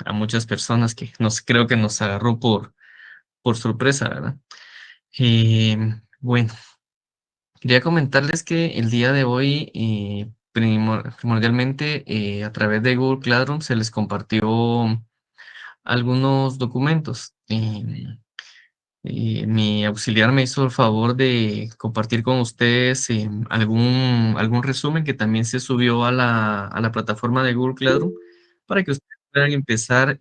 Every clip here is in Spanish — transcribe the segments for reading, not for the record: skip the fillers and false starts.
a muchas personas que creo que nos agarró por sorpresa, ¿verdad? Bueno, quería comentarles que el día de hoy, primordialmente, a través de Google Classroom se les compartió algunos documentos. Mi auxiliar me hizo el favor de compartir con ustedes algún resumen que también se subió a la plataforma de Google Classroom para que ustedes puedan empezar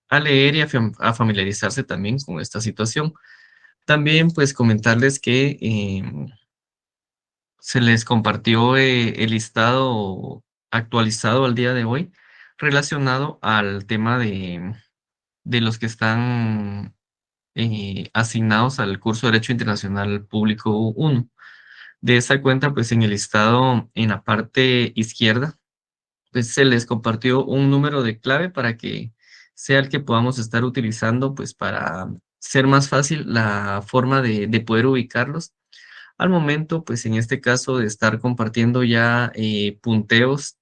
a leer y a familiarizarse también con esta situación. También, pues, comentarles que se les compartió el listado actualizado al día de hoy relacionado al tema de los que están asignados al curso de Derecho Internacional Público 1. De esa cuenta, pues en el listado, en la parte izquierda, pues se les compartió un número de clave para que sea el que podamos estar utilizando, pues para ser más fácil la forma de poder ubicarlos. Al momento, pues en este caso de estar compartiendo ya punteos,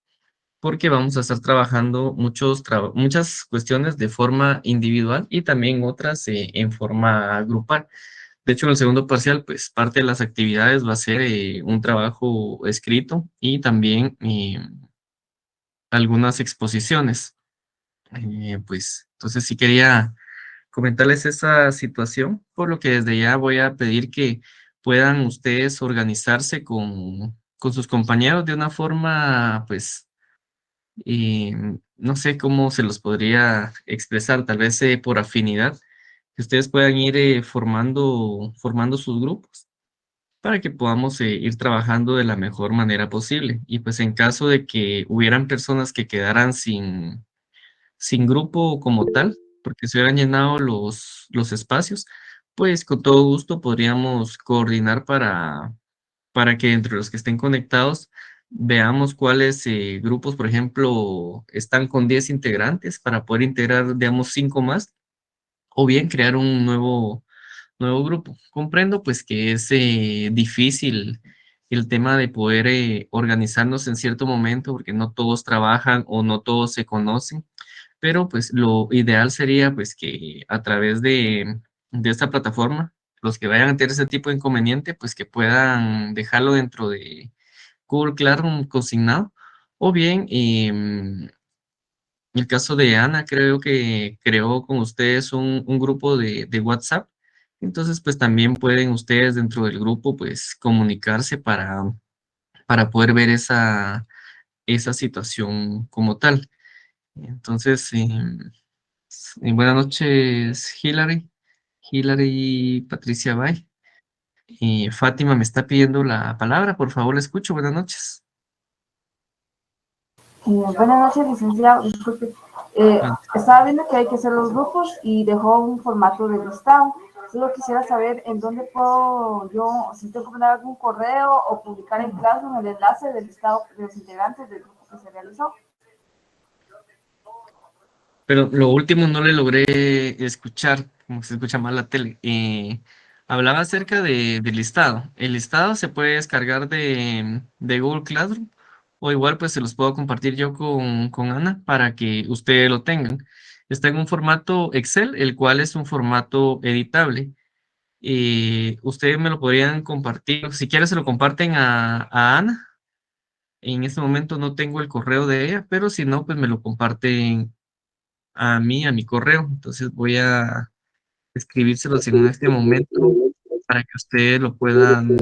porque vamos a estar trabajando muchas cuestiones de forma individual y también otras en forma grupal. De hecho, en el segundo parcial, pues parte de las actividades va a ser un trabajo escrito y también algunas exposiciones. Pues entonces sí quería comentarles esa situación, por lo que desde ya voy a pedir que puedan ustedes organizarse con sus compañeros de una forma, pues, no sé cómo se los podría expresar, tal vez por afinidad, que ustedes puedan ir formando sus grupos para que podamos ir trabajando de la mejor manera posible. Y pues en caso de que hubieran personas que quedaran sin grupo como tal, porque se hubieran llenado los espacios, pues con todo gusto podríamos coordinar para que entre los que estén conectados veamos cuáles grupos, por ejemplo, están con 10 integrantes para poder integrar, digamos, 5 más, o bien crear un nuevo grupo. Comprendo pues que es difícil el tema de poder organizarnos en cierto momento porque no todos trabajan o no todos se conocen, pero pues lo ideal sería pues que a través de esta plataforma, los que vayan a tener ese tipo de inconveniente, pues que puedan dejarlo dentro de Google Classroom consignado, o bien en el caso de Ana, creo que creó con ustedes un grupo de WhatsApp. Entonces, pues también pueden ustedes dentro del grupo, pues comunicarse para poder ver esa situación como tal. Entonces, buenas noches, Hilary. Hilary Patricia Bay. Fátima me está pidiendo la palabra, por favor, le escucho. Buenas noches. Buenas noches, licenciado. Disculpe. Estaba viendo que hay que hacer los grupos y dejó un formato de listado. Solo quisiera saber en dónde puedo yo, si tengo que mandar algún correo o publicar en Classroom el enlace del listado de los integrantes del grupo que se realizó. Pero lo último no le logré escuchar, como se escucha mal la tele. Hablaba acerca del listado. El listado se puede descargar de Google Classroom o igual pues se los puedo compartir yo con Ana para que ustedes lo tengan. Está en un formato Excel, el cual es un formato editable. Ustedes me lo podrían compartir, si quieren se lo comparten a Ana. En este momento no tengo el correo de ella, pero si no, pues me lo comparten a mí, a mi correo. Entonces voy a escribírselos en este momento para que ustedes lo puedan.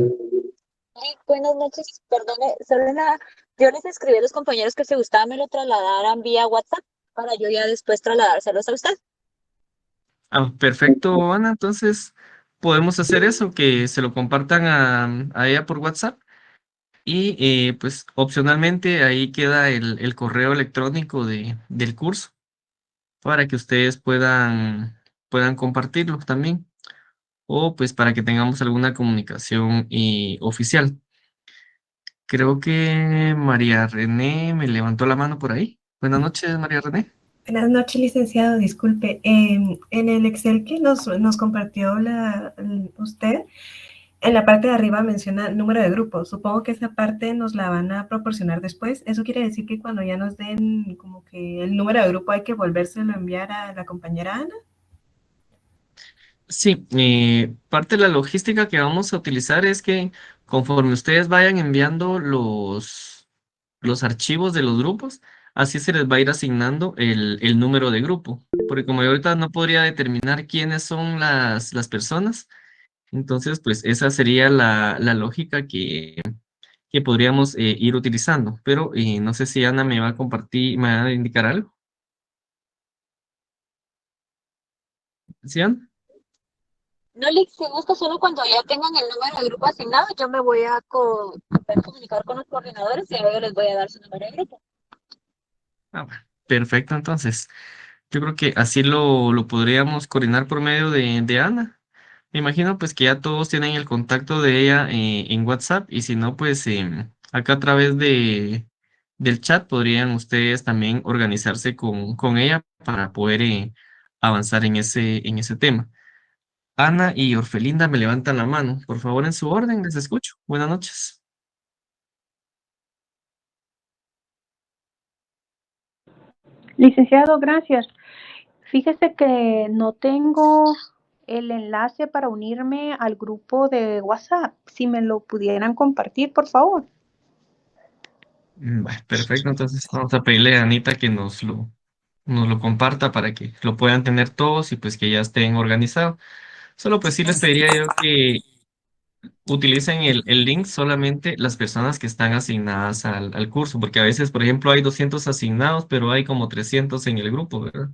Buenas noches, perdone, solo una, yo les escribí a los compañeros que si gustaba me lo trasladaran vía WhatsApp para yo ya después trasladárselos a usted. Perfecto, Ana. Entonces podemos hacer eso, que se lo compartan a ella por WhatsApp. Y pues opcionalmente ahí queda el correo electrónico del curso para que ustedes puedan compartirlo también. O pues para que tengamos alguna comunicación oficial. Creo que María René me levantó la mano por ahí. Buenas noches, María René. Buenas noches, licenciado. Disculpe, en el Excel que nos compartió usted, En la parte de arriba menciona número de grupos. Supongo que esa parte nos la van a proporcionar después. Eso quiere decir que cuando ya nos den como que el número de grupo hay que volvérselo a enviar a la compañera Ana. Sí, parte de la logística que vamos a utilizar es que conforme ustedes vayan enviando los archivos de los grupos, así se les va a ir asignando el número de grupo. Porque como yo ahorita no podría determinar quiénes son las personas, entonces pues esa sería la lógica que podríamos ir utilizando. Pero no sé si Ana me va a compartir, me va a indicar algo. ¿Sí, Ana? No, Lick, si gusta, solo cuando ya tengan el número de grupo asignado, yo me voy a poder comunicar con los coordinadores y luego les voy a dar su número de grupo. Ah, bueno, perfecto, entonces. Yo creo que así lo podríamos coordinar por medio de Ana. Me imagino pues que ya todos tienen el contacto de ella en WhatsApp y si no, pues acá a través del chat podrían ustedes también organizarse con ella para poder avanzar en ese tema. Ana y Orfelinda me levantan la mano. Por favor, en su orden, les escucho. Buenas noches. Licenciado, gracias. Fíjese que no tengo el enlace para unirme al grupo de WhatsApp. Si me lo pudieran compartir, por favor. Bueno, perfecto, entonces vamos a pedirle a Anita que nos lo comparta para que lo puedan tener todos y pues que ya estén organizados. Solo pues sí les pediría yo que utilicen el link solamente las personas que están asignadas al curso, porque a veces, por ejemplo, hay 200 asignados, pero hay como 300 en el grupo, ¿verdad?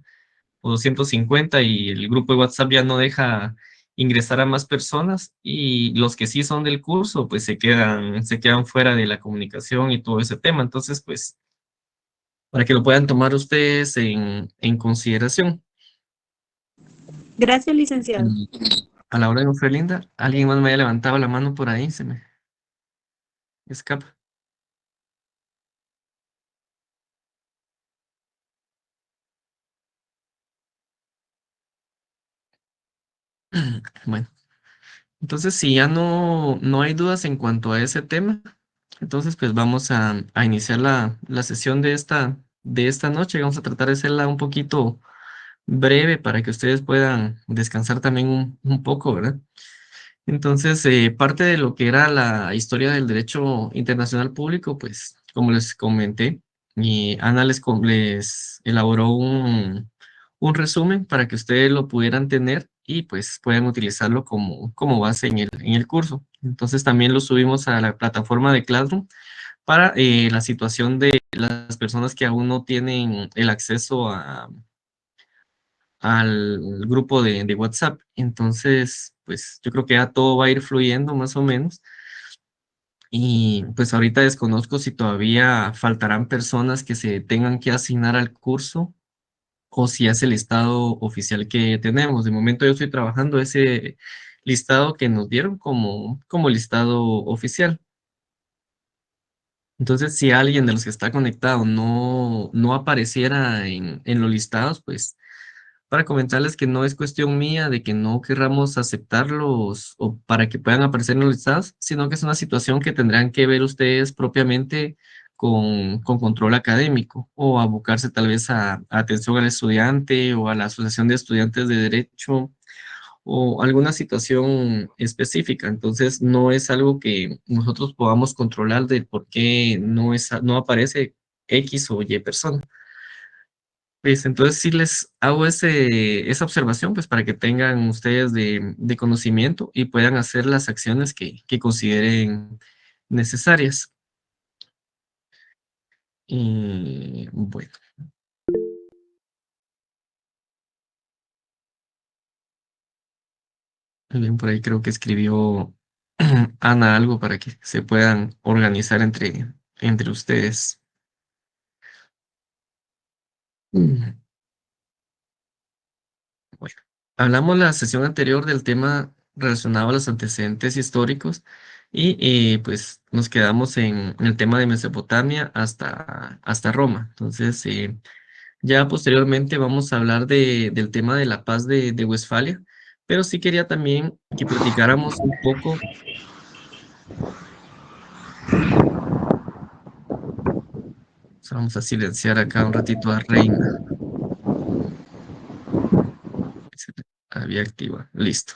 O 250 y el grupo de WhatsApp ya no deja ingresar a más personas y los que sí son del curso, pues se quedan fuera de la comunicación y todo ese tema. Entonces, pues, para que lo puedan tomar ustedes en consideración. Gracias, licenciado. Y a la hora de Ofelinda, alguien más me haya levantado la mano por ahí, se me escapa. Bueno, entonces si ya no hay dudas en cuanto a ese tema, entonces pues vamos a iniciar la sesión de esta noche. Vamos a tratar de hacerla un poquito breve para que ustedes puedan descansar también un poco, ¿verdad? Entonces, parte de lo que era la historia del derecho internacional público, pues, como les comenté, y Ana les elaboró un resumen para que ustedes lo pudieran tener y pues puedan utilizarlo como base en el curso. Entonces, también lo subimos a la plataforma de Classroom para la situación de las personas que aún no tienen el acceso al grupo de WhatsApp. Entonces, pues yo creo que ya todo va a ir fluyendo más o menos. Y pues ahorita desconozco si todavía faltarán personas que se tengan que asignar al curso o si es el listado oficial que tenemos. De momento yo estoy trabajando ese listado que nos dieron como listado oficial. Entonces, si alguien de los que está conectado no apareciera en los listados, pues para comentarles que no es cuestión mía de que no querramos aceptarlos o para que puedan aparecer en los listados, sino que es una situación que tendrán que ver ustedes propiamente con control académico o abocarse tal vez a atención al estudiante o a la Asociación de Estudiantes de Derecho o alguna situación específica. Entonces, no es algo que nosotros podamos controlar de por qué no aparece X o Y persona. Pues entonces sí les hago esa observación, pues para que tengan ustedes de conocimiento y puedan hacer las acciones que consideren necesarias. Y bueno, muy bien, por ahí creo que escribió Ana algo para que se puedan organizar entre ustedes. Mm, Bueno, hablamos la sesión anterior del tema relacionado a los antecedentes históricos y pues nos quedamos en el tema de Mesopotamia hasta Roma. Entonces, ya posteriormente vamos a hablar del tema de la paz de Westfalia, pero sí quería también que platicáramos un poco. Vamos a silenciar acá un ratito a Reina. Se había activa. Listo.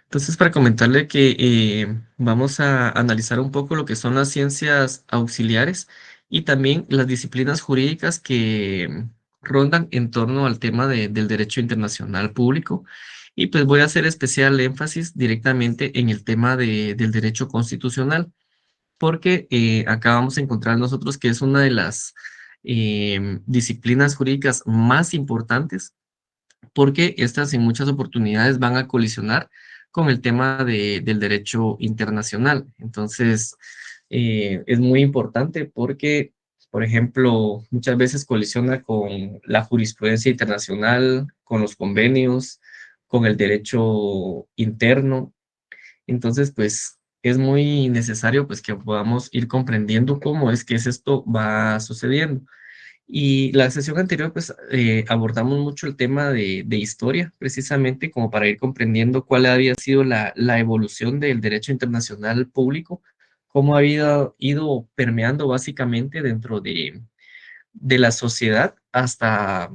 Entonces, para comentarle que vamos a analizar un poco lo que son las ciencias auxiliares y también las disciplinas jurídicas que rondan en torno al tema del derecho internacional público. Y pues voy a hacer especial énfasis directamente en el tema del derecho constitucional, porque acá vamos a encontrar nosotros que es una de las disciplinas jurídicas más importantes, porque estas en muchas oportunidades van a colisionar con el tema del derecho internacional. Entonces, es muy importante porque, por ejemplo, muchas veces colisiona con la jurisprudencia internacional, con los convenios, con el derecho interno. Entonces, pues, es muy necesario pues que podamos ir comprendiendo cómo es que esto va sucediendo. Y la sesión anterior, pues, abordamos mucho el tema de historia, precisamente como para ir comprendiendo cuál había sido la evolución del derecho internacional público, cómo había ido permeando básicamente dentro de la sociedad hasta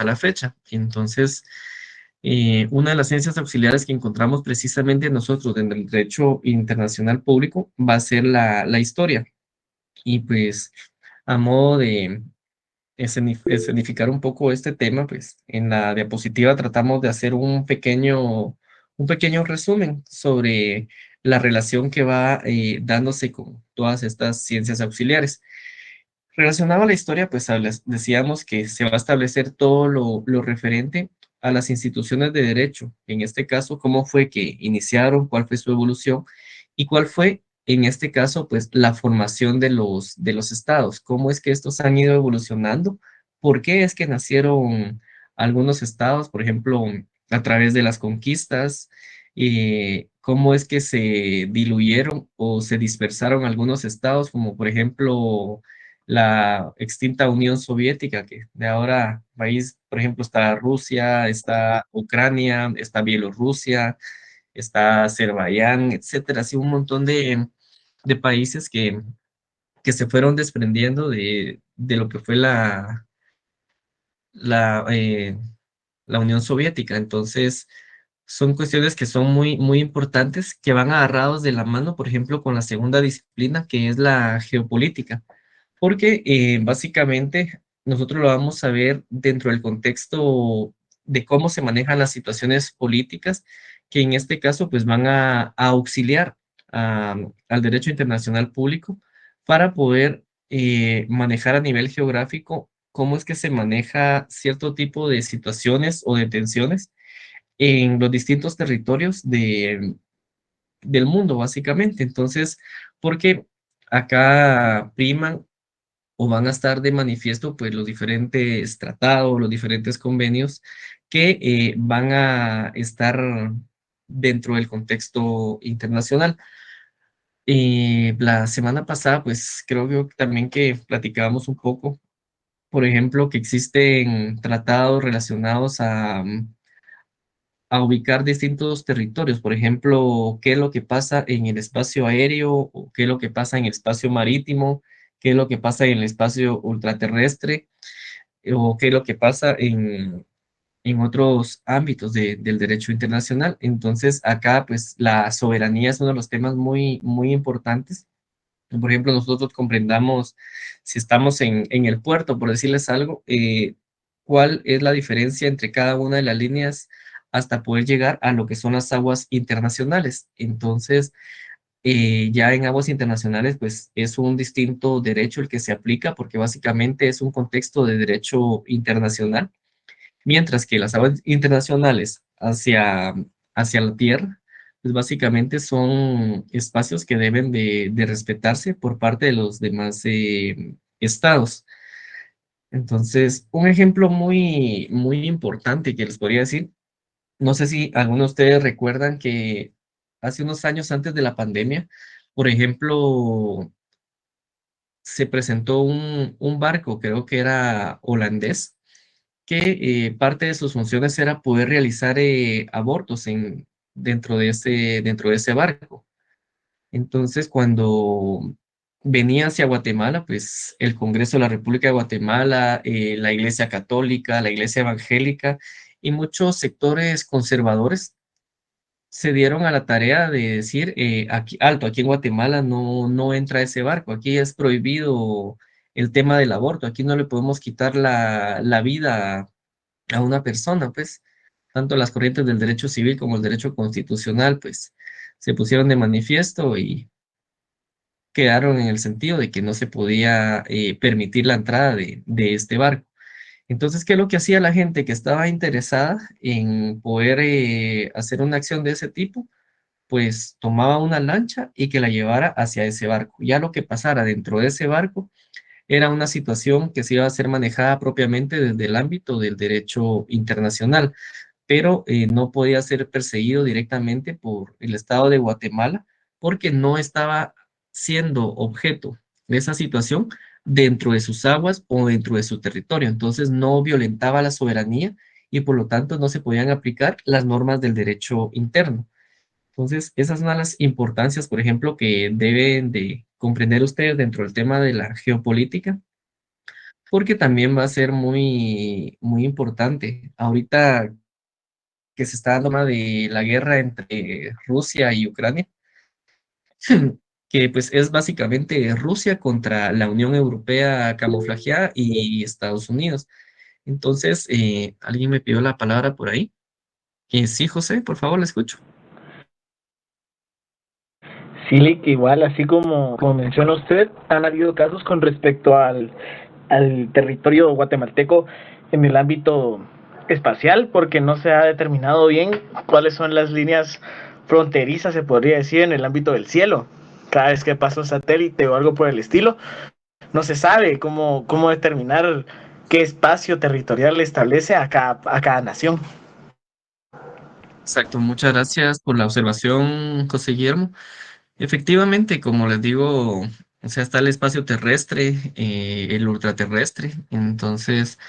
la fecha. Entonces, una de las ciencias auxiliares que encontramos precisamente nosotros en el derecho internacional público va a ser la historia. Y pues, a modo de escenificar un poco este tema, pues en la diapositiva tratamos de hacer un pequeño resumen sobre la relación que va dándose con todas estas ciencias auxiliares. Relacionado a la historia, pues decíamos que se va a establecer todo lo referente a las instituciones de derecho. En este caso, cómo fue que iniciaron, cuál fue su evolución y cuál fue, en este caso, pues la formación de los estados. Cómo es que estos han ido evolucionando, por qué es que nacieron algunos estados, por ejemplo, a través de las conquistas, cómo es que se diluyeron o se dispersaron algunos estados, como por ejemplo la extinta Unión Soviética, que de ahora país, por ejemplo, está Rusia, está Ucrania, está Bielorrusia, está Azerbaiyán, etcétera, así un montón de países que se fueron desprendiendo de lo que fue la, eh, la Unión Soviética. Entonces, son cuestiones que son muy, muy importantes, que van agarrados de la mano, por ejemplo, con la segunda disciplina, que es la geopolítica, porque básicamente nosotros lo vamos a ver dentro del contexto de cómo se manejan las situaciones políticas, que en este caso pues van a auxiliar al derecho internacional público para poder manejar a nivel geográfico cómo es que se maneja cierto tipo de situaciones o de tensiones en los distintos territorios del mundo, básicamente. Entonces, porque acá priman o van a estar de manifiesto pues los diferentes tratados, los diferentes convenios que van a estar dentro del contexto internacional. La semana pasada pues creo que también que platicábamos un poco, por ejemplo, que existen tratados relacionados a ubicar distintos territorios, por ejemplo, qué es lo que pasa en el espacio aéreo, o qué es lo que pasa en el espacio marítimo, qué es lo que pasa en el espacio ultraterrestre, o qué es lo que pasa en otros ámbitos del derecho internacional. Entonces, acá, pues, la soberanía es uno de los temas muy, muy importantes. Por ejemplo, nosotros comprendamos si estamos en el puerto, por decirles algo, cuál es la diferencia entre cada una de las líneas hasta poder llegar a lo que son las aguas internacionales. Entonces, ya en aguas internacionales, pues es un distinto derecho el que se aplica porque básicamente es un contexto de derecho internacional, mientras que las aguas internacionales hacia la tierra, pues básicamente son espacios que deben de respetarse por parte de los demás estados. Entonces, un ejemplo muy, muy importante que les podría decir, no sé si algunos de ustedes recuerdan que hace unos años antes de la pandemia, por ejemplo, se presentó un barco, creo que era holandés, que parte de sus funciones era poder realizar abortos dentro de ese barco. Entonces, cuando venía hacia Guatemala, pues el Congreso de la República de Guatemala, la Iglesia Católica, la Iglesia Evangélica y muchos sectores conservadores se dieron a la tarea de decir, aquí, alto, aquí en Guatemala no entra ese barco, aquí es prohibido el tema del aborto, aquí no le podemos quitar la vida a una persona, pues tanto las corrientes del derecho civil como el derecho constitucional, pues se pusieron de manifiesto y quedaron en el sentido de que no se podía permitir la entrada de este barco. Entonces, ¿qué es lo que hacía la gente que estaba interesada en poder hacer una acción de ese tipo? Pues tomaba una lancha y que la llevara hacia ese barco. Ya lo que pasara dentro de ese barco era una situación que se iba a ser manejada propiamente desde el ámbito del derecho internacional, pero no podía ser perseguido directamente por el Estado de Guatemala porque no estaba siendo objeto de esa situación dentro de sus aguas o dentro de su territorio. Entonces no violentaba la soberanía y por lo tanto no se podían aplicar las normas del derecho interno. Entonces, esas son las importancias, por ejemplo, que deben de comprender ustedes dentro del tema de la geopolítica, porque también va a ser muy, muy importante. Ahorita que se está dando tema de la guerra entre Rusia y Ucrania, que pues es básicamente Rusia contra la Unión Europea camuflajeada y Estados Unidos. Entonces, alguien me pidió la palabra por ahí. Sí, José, por favor, le escucho. Sí, que igual, así como menciona usted, han habido casos con respecto al territorio guatemalteco en el ámbito espacial, porque no se ha determinado bien cuáles son las líneas fronterizas, se podría decir, en el ámbito del cielo. Cada vez que pasa un satélite o algo por el estilo, no se sabe cómo determinar qué espacio territorial establece a cada nación. Exacto, muchas gracias por la observación, José Guillermo. Efectivamente, como les digo, o sea, está el espacio terrestre, el ultraterrestre. Entonces,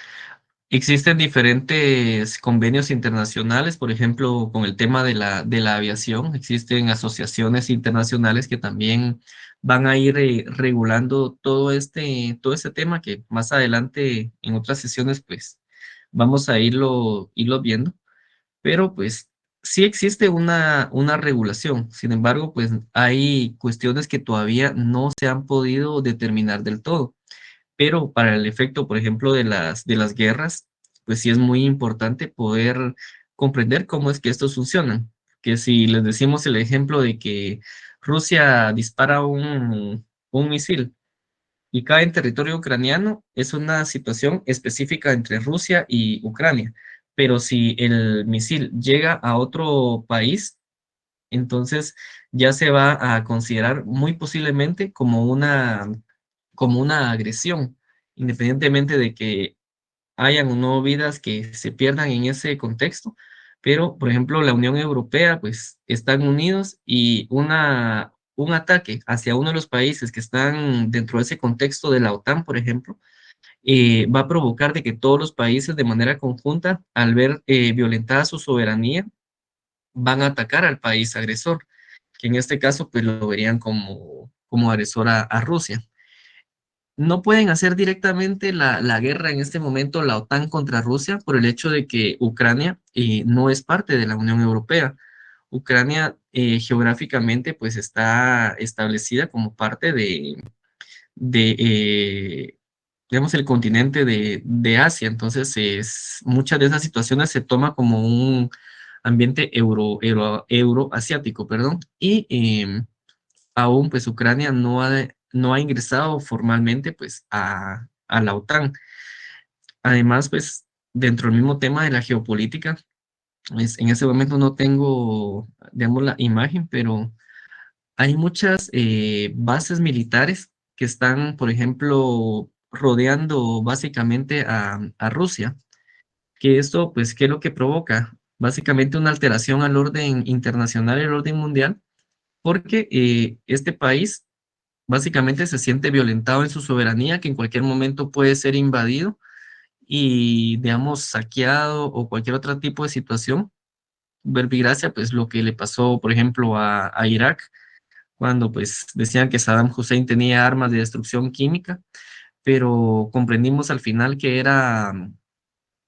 existen diferentes convenios internacionales, por ejemplo, con el tema de la aviación. Existen asociaciones internacionales que también van a ir regulando todo este tema que más adelante en otras sesiones, pues, vamos a irlo viendo, pero pues sí existe una regulación. Sin embargo, pues hay cuestiones que todavía no se han podido determinar del todo. Pero para el efecto, por ejemplo, de las guerras, pues sí es muy importante poder comprender cómo es que estos funcionan. Que si les decimos el ejemplo de que Rusia dispara un misil y cae en territorio ucraniano, es una situación específica entre Rusia y Ucrania. Pero si el misil llega a otro país, entonces ya se va a considerar muy posiblemente como una agresión, independientemente de que hayan o no vidas que se pierdan en ese contexto. Pero, por ejemplo, la Unión Europea, pues, están unidos y un ataque hacia uno de los países que están dentro de ese contexto de la OTAN, por ejemplo, va a provocar de que todos los países de manera conjunta, al ver violentada su soberanía, van a atacar al país agresor, que en este caso, pues, lo verían como agresor a Rusia. No pueden hacer directamente la guerra en este momento la OTAN contra Rusia por el hecho de que Ucrania no es parte de la Unión Europea. Ucrania geográficamente pues está establecida como parte de digamos, el continente de Asia. Entonces, muchas de esas situaciones se toma como un ambiente euroasiático, perdón, y aún pues Ucrania no ha ingresado formalmente pues a la OTAN. Además, pues dentro del mismo tema de la geopolítica, pues, en ese momento no tengo, digamos, la imagen, pero hay muchas bases militares que están, por ejemplo, rodeando básicamente a Rusia, que esto, pues, ¿qué es lo que provoca? Básicamente una alteración al orden internacional, el orden mundial, porque este país básicamente se siente violentado en su soberanía, que en cualquier momento puede ser invadido y, digamos, saqueado o cualquier otro tipo de situación. Verbigracia, pues lo que le pasó, por ejemplo, a Irak, cuando pues decían que Saddam Hussein tenía armas de destrucción química, pero comprendimos al final que era,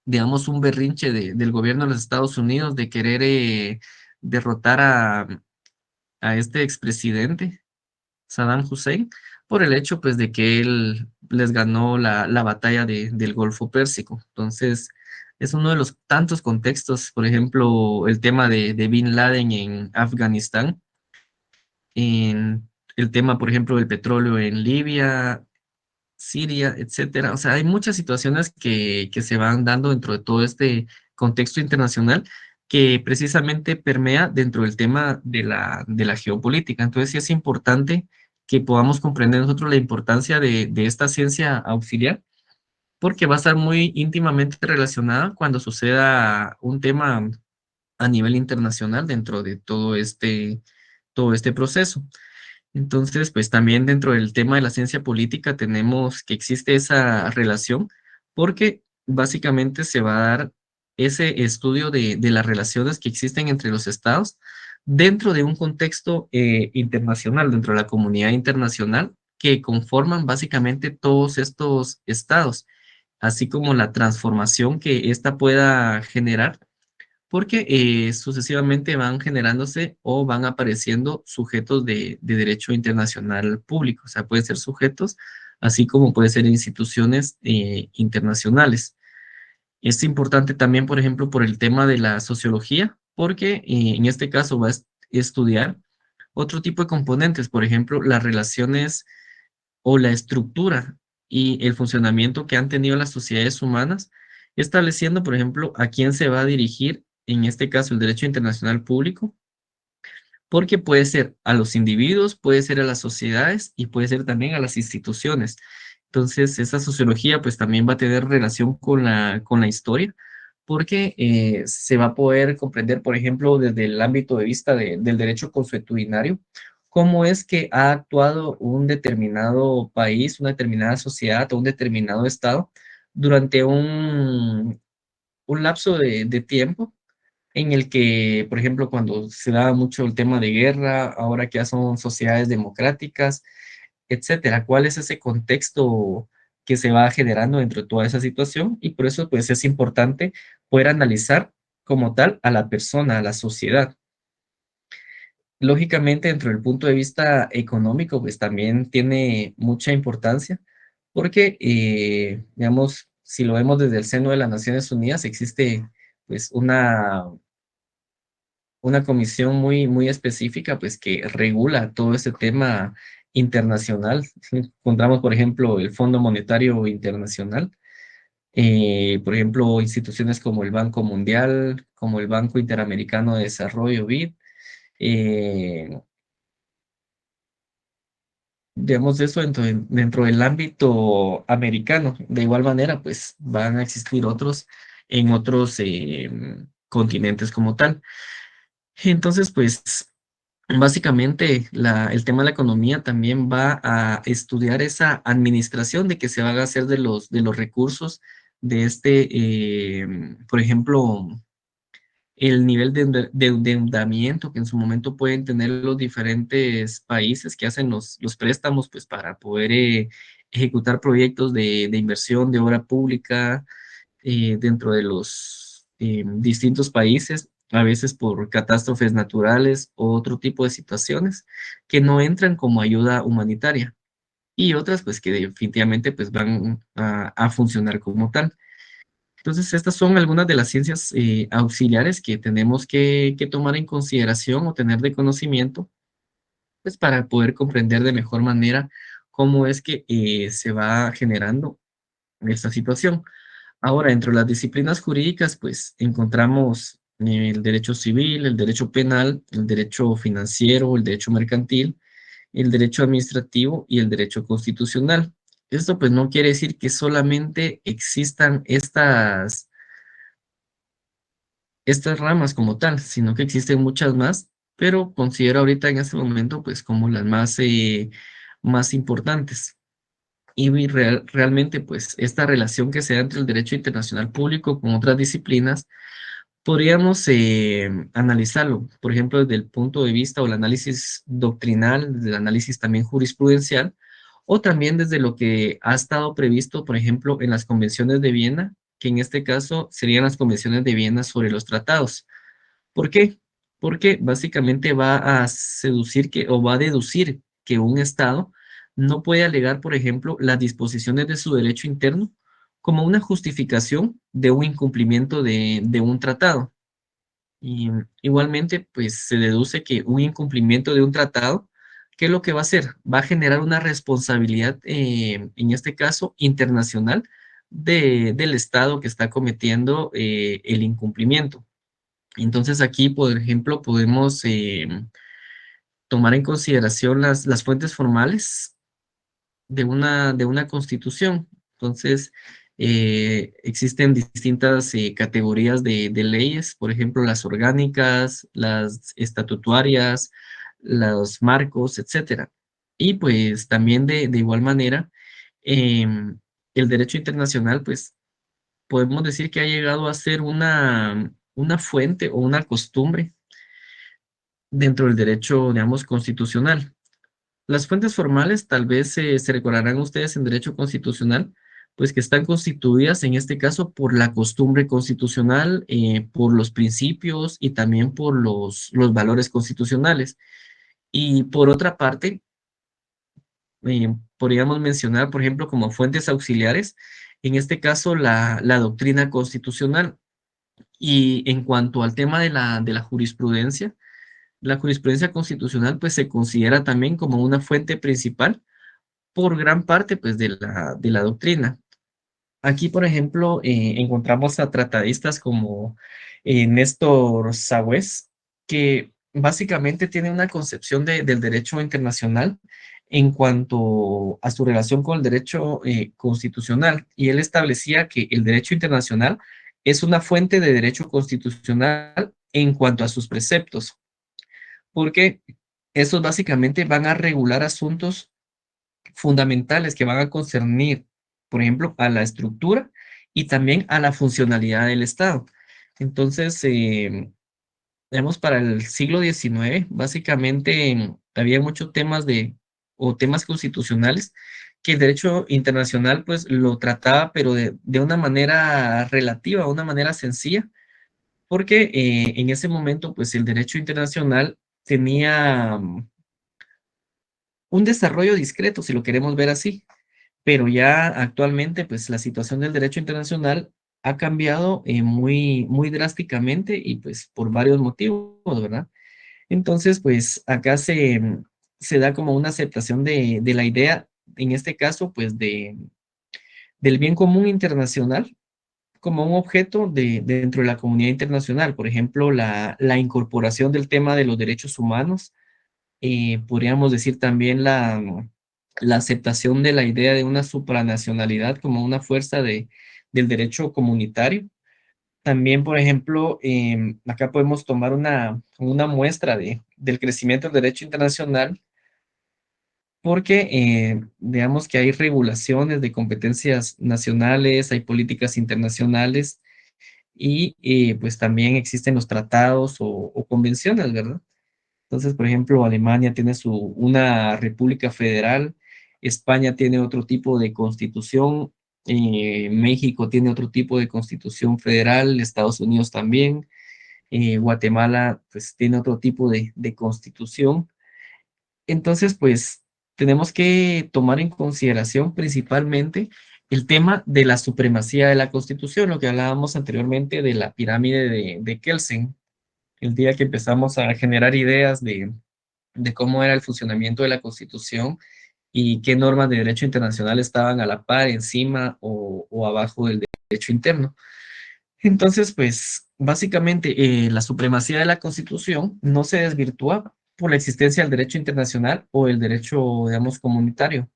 digamos, un berrinche del gobierno de los Estados Unidos de querer derrotar a este expresidente, Saddam Hussein, por el hecho pues de que él les ganó la batalla del Golfo Pérsico. Entonces, es uno de los tantos contextos, por ejemplo, el tema de Bin Laden en Afganistán, en el tema, por ejemplo, del petróleo en Libia, Siria, etcétera. O sea, hay muchas situaciones que se van dando dentro de todo este contexto internacional que precisamente permea dentro del tema de la geopolítica. Entonces, sí es importante que podamos comprender nosotros la importancia de esta ciencia auxiliar, porque va a estar muy íntimamente relacionada cuando suceda un tema a nivel internacional dentro de todo este proceso. Entonces, pues también dentro del tema de la ciencia política tenemos que existe esa relación porque básicamente se va a dar ese estudio de las relaciones que existen entre los estados dentro de un contexto internacional, dentro de la comunidad internacional que conforman básicamente todos estos estados, así como la transformación que ésta pueda generar porque sucesivamente van generándose o van apareciendo sujetos de derecho internacional público, o sea, pueden ser sujetos, así como pueden ser instituciones internacionales. Es importante también, por ejemplo, por el tema de la sociología, porque en este caso va a estudiar otro tipo de componentes, por ejemplo, las relaciones o la estructura y el funcionamiento que han tenido las sociedades humanas, estableciendo, por ejemplo, a quién se va a dirigir, en este caso, el derecho internacional público, porque puede ser a los individuos, puede ser a las sociedades y puede ser también a las instituciones. Entonces, esa sociología pues también va a tener relación con la historia, porque se va a poder comprender, por ejemplo, desde el ámbito de vista del derecho consuetudinario, cómo es que ha actuado un determinado país, una determinada sociedad o un determinado estado durante un lapso de tiempo en el que, por ejemplo, cuando se da mucho el tema de guerra, ahora que ya son sociedades democráticas, etcétera. ¿Cuál es ese contexto que se va generando dentro de toda esa situación? Y por eso, pues, es importante poder analizar como tal a la persona, a la sociedad. Lógicamente, dentro del punto de vista económico, pues también tiene mucha importancia, porque, digamos, si lo vemos desde el seno de las Naciones Unidas, existe pues una comisión muy, muy específica, pues que regula todo ese tema internacional. Encontramos, por ejemplo, el Fondo Monetario Internacional, por ejemplo, instituciones como el Banco Mundial, como el Banco Interamericano de Desarrollo, BID, eh, digamos eso dentro del ámbito americano. De igual manera, pues van a existir otros en otros continentes como tal. Entonces, pues básicamente, el tema de la economía también va a estudiar esa administración de que se van a hacer de los recursos de por ejemplo, el nivel de endeudamiento que en su momento pueden tener los diferentes países que hacen los préstamos, pues para poder ejecutar proyectos de inversión, de obra pública, dentro de los distintos países, a veces por catástrofes naturales o otro tipo de situaciones que no entran como ayuda humanitaria y otras pues que definitivamente pues van a funcionar como tal. Entonces, estas son algunas de las ciencias auxiliares que tenemos que tomar en consideración o tener de conocimiento, pues para poder comprender de mejor manera cómo es que se va generando esta situación. Ahora, dentro de las disciplinas jurídicas, pues encontramos el derecho civil, el derecho penal, el derecho financiero, el derecho mercantil, el derecho administrativo y el derecho constitucional. Esto pues no quiere decir que solamente existan estas ramas como tal, sino que existen muchas más, pero considero ahorita en este momento pues como las más importantes. y realmente pues esta relación que se da entre el derecho internacional público con otras disciplinas, podríamos analizarlo, por ejemplo, desde el punto de vista o el análisis doctrinal, desde el análisis también jurisprudencial, o también desde lo que ha estado previsto, por ejemplo, en las convenciones de Viena, que en este caso serían las convenciones de Viena sobre los tratados. ¿Por qué? Porque básicamente va a seducir que, o va a deducir que un Estado no puede alegar, por ejemplo, las disposiciones de su derecho interno como una justificación de un incumplimiento de un tratado. Y igualmente, pues se deduce que un incumplimiento de un tratado, ¿qué es lo que va a hacer? Va a generar una responsabilidad, en este caso, internacional del Estado que está cometiendo el incumplimiento. Entonces aquí, por ejemplo, podemos tomar en consideración las fuentes formales de una constitución. Entonces, existen distintas categorías de leyes, por ejemplo, las orgánicas, las estatutarias, los marcos, etcétera. Y pues también de igual manera, el derecho internacional, pues podemos decir que ha llegado a ser una fuente o una costumbre dentro del derecho, digamos, constitucional. Las fuentes formales, tal vez se recordarán ustedes en derecho constitucional, pues que están constituidas en este caso por la costumbre constitucional, por los principios y también por los valores constitucionales. Y por otra parte, podríamos mencionar, por ejemplo, como fuentes auxiliares, en este caso la doctrina constitucional. Y en cuanto al tema de la jurisprudencia constitucional pues se considera también como una fuente principal por gran parte pues de la doctrina. Aquí, por ejemplo, encontramos a tratadistas como Néstor Sawés, que básicamente tiene una concepción del derecho internacional en cuanto a su relación con el derecho constitucional. Y él establecía que el derecho internacional es una fuente de derecho constitucional en cuanto a sus preceptos, porque estos básicamente van a regular asuntos fundamentales que van a concernir, por ejemplo, a la estructura y también a la funcionalidad del Estado. Entonces, digamos, para el siglo XIX, básicamente había muchos temas o temas constitucionales que el derecho internacional pues lo trataba, pero de una manera relativa, una manera sencilla, porque en ese momento pues el derecho internacional tenía un desarrollo discreto, si lo queremos ver así, pero ya actualmente, pues la situación del derecho internacional ha cambiado muy drásticamente y pues por varios motivos, ¿verdad? Entonces, pues acá se da como una aceptación de la idea, en este caso, pues del bien común internacional como un objeto dentro de la comunidad internacional. Por ejemplo, la incorporación del tema de los derechos humanos, podríamos decir también la aceptación de la idea de una supranacionalidad como una fuerza del derecho comunitario. También, por ejemplo, acá podemos tomar una muestra del crecimiento del derecho internacional, porque digamos que hay regulaciones de competencias nacionales, hay políticas internacionales y pues también existen los tratados o convenciones, ¿verdad? Entonces, por ejemplo, Alemania tiene una república federal, España tiene otro tipo de constitución, México tiene otro tipo de constitución federal, Estados Unidos también, Guatemala pues tiene otro tipo de constitución. Entonces, pues tenemos que tomar en consideración principalmente el tema de la supremacía de la constitución, lo que hablábamos anteriormente de la pirámide de Kelsen, el día que empezamos a generar ideas de cómo era el funcionamiento de la Constitución y qué normas de derecho internacional estaban a la par, encima o abajo del derecho interno. Entonces, pues, básicamente, la supremacía de la Constitución no se desvirtúa por la existencia del derecho internacional o el derecho, digamos, comunitario.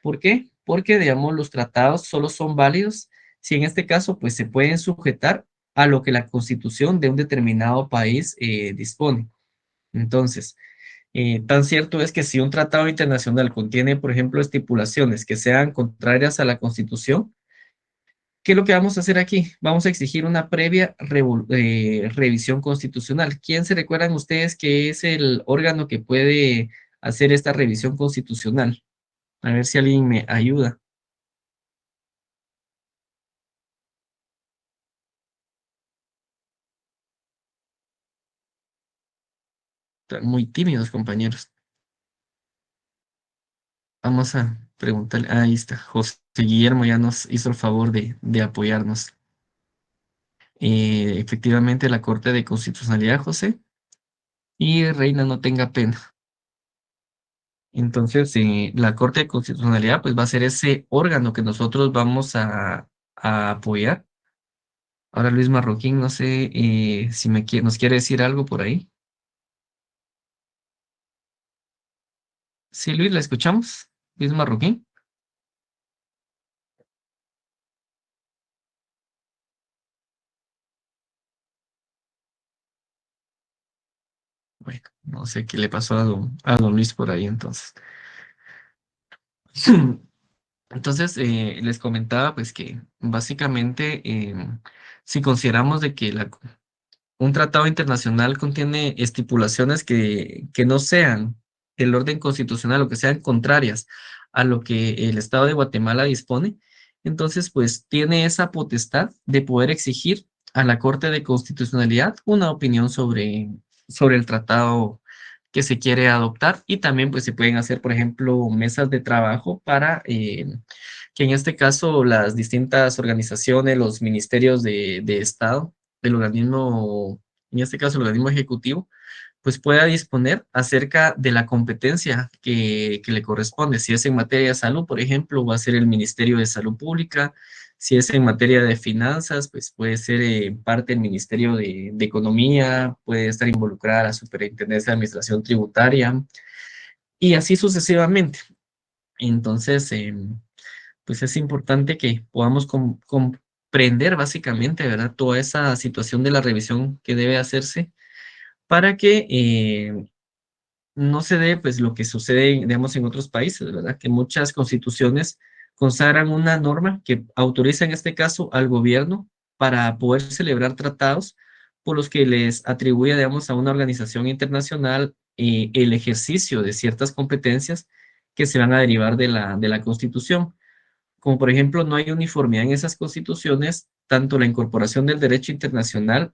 ¿Por qué? Porque, digamos, los tratados solo son válidos si en este caso, pues, se pueden sujetar a lo que la Constitución de un determinado país dispone. Entonces, Tan cierto es que si un tratado internacional contiene, por ejemplo, estipulaciones que sean contrarias a la Constitución, ¿qué es lo que vamos a hacer aquí? Vamos a exigir una previa revisión constitucional. ¿Quién se recuerdan ustedes que es el órgano que puede hacer esta revisión constitucional? A ver si alguien me ayuda. Están muy tímidos, compañeros. Vamos a preguntarle. Ahí está. José Guillermo ya nos hizo el favor de apoyarnos. Efectivamente, la Corte de Constitucionalidad, José. Y Reina, no tenga pena. Entonces, la Corte de Constitucionalidad pues va a ser ese órgano que nosotros vamos a apoyar. Ahora Luis Marroquín, no sé si nos quiere decir algo por ahí. Sí, Luis, ¿la escuchamos? Luis Marroquín. Bueno, no sé qué le pasó a don Luis por ahí entonces. Entonces, les comentaba pues que básicamente si consideramos de que un tratado internacional contiene estipulaciones que no sean del orden constitucional o que sean contrarias a lo que el Estado de Guatemala dispone, entonces pues tiene esa potestad de poder exigir a la Corte de Constitucionalidad una opinión sobre el tratado que se quiere adoptar y también pues se pueden hacer, por ejemplo, mesas de trabajo para que en este caso las distintas organizaciones, los ministerios de Estado, del organismo, en este caso el organismo ejecutivo, pues pueda disponer acerca de la competencia que le corresponde. Si es en materia de salud, por ejemplo, va a ser el Ministerio de Salud Pública. Si es en materia de finanzas, pues puede ser parte del Ministerio de Economía, puede estar involucrada la Superintendencia de Administración Tributaria y así sucesivamente. Entonces, pues es importante que podamos comprender básicamente, ¿verdad? Toda esa situación de la revisión que debe hacerse para que no se dé pues lo que sucede, digamos, en otros países, ¿verdad? Que muchas constituciones consagran una norma que autoriza en este caso al gobierno para poder celebrar tratados por los que les atribuye, digamos, a una organización internacional el ejercicio de ciertas competencias que se van a derivar de la Constitución. Como por ejemplo, no hay uniformidad en esas constituciones, tanto la incorporación del derecho internacional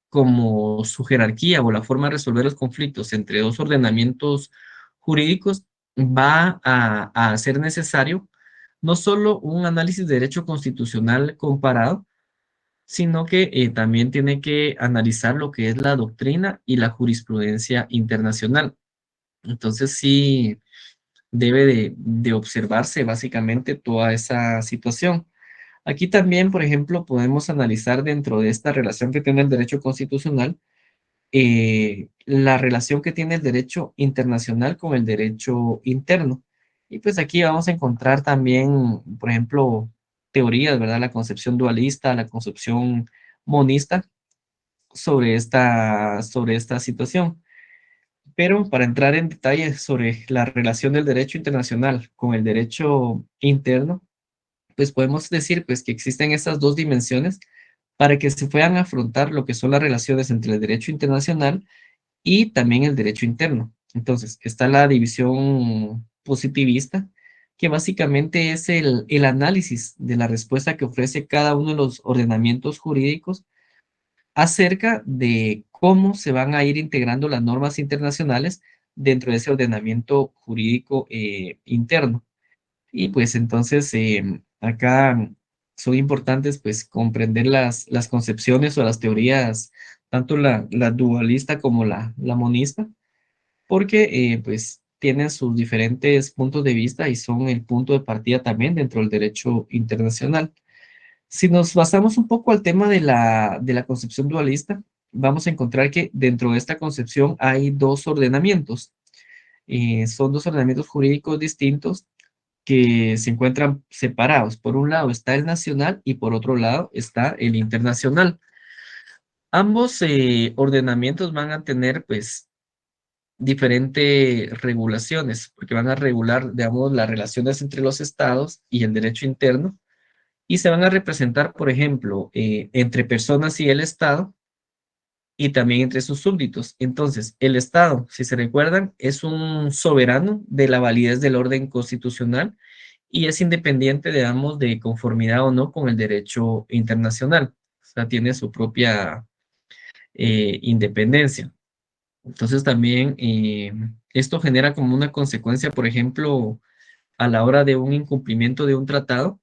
como su jerarquía o la forma de resolver los conflictos entre dos ordenamientos jurídicos va a hacer necesario no solo un análisis de derecho constitucional comparado, sino que también tiene que analizar lo que es la doctrina y la jurisprudencia internacional. Entonces sí debe de observarse básicamente toda esa situación. Aquí también, por ejemplo, podemos analizar dentro de esta relación que tiene el derecho constitucional, la relación que tiene el derecho internacional con el derecho interno. Y pues aquí vamos a encontrar también, por ejemplo, teorías, ¿verdad? La concepción dualista, la concepción monista sobre esta situación. Pero para entrar en detalle sobre la relación del derecho internacional con el derecho interno, pues podemos decir pues que existen estas dos dimensiones para que se puedan afrontar lo que son las relaciones entre el derecho internacional y también el derecho interno. Entonces, está la división positivista, que básicamente es el análisis de la respuesta que ofrece cada uno de los ordenamientos jurídicos acerca de cómo se van a ir integrando las normas internacionales dentro de ese ordenamiento jurídico interno. Y pues entonces acá son importantes pues comprender las concepciones o las teorías, tanto la dualista como la monista, porque pues tienen sus diferentes puntos de vista y son el punto de partida también dentro del derecho internacional. Si nos basamos un poco al tema de la concepción dualista, vamos a encontrar que dentro de esta concepción hay dos ordenamientos. Son dos ordenamientos jurídicos distintos que se encuentran separados. Por un lado está el nacional y por otro lado está el internacional. Ambos ordenamientos van a tener, pues, diferentes regulaciones, porque van a regular, digamos, las relaciones entre los estados y el derecho interno, y se van a representar, por ejemplo, entre personas y el Estado, y también entre sus súbditos. Entonces, el Estado, si se recuerdan, es un soberano de la validez del orden constitucional y es independiente, digamos, de conformidad o no con el derecho internacional. O sea, tiene su propia independencia. Entonces, también esto genera como una consecuencia, por ejemplo, a la hora de un incumplimiento de un tratado,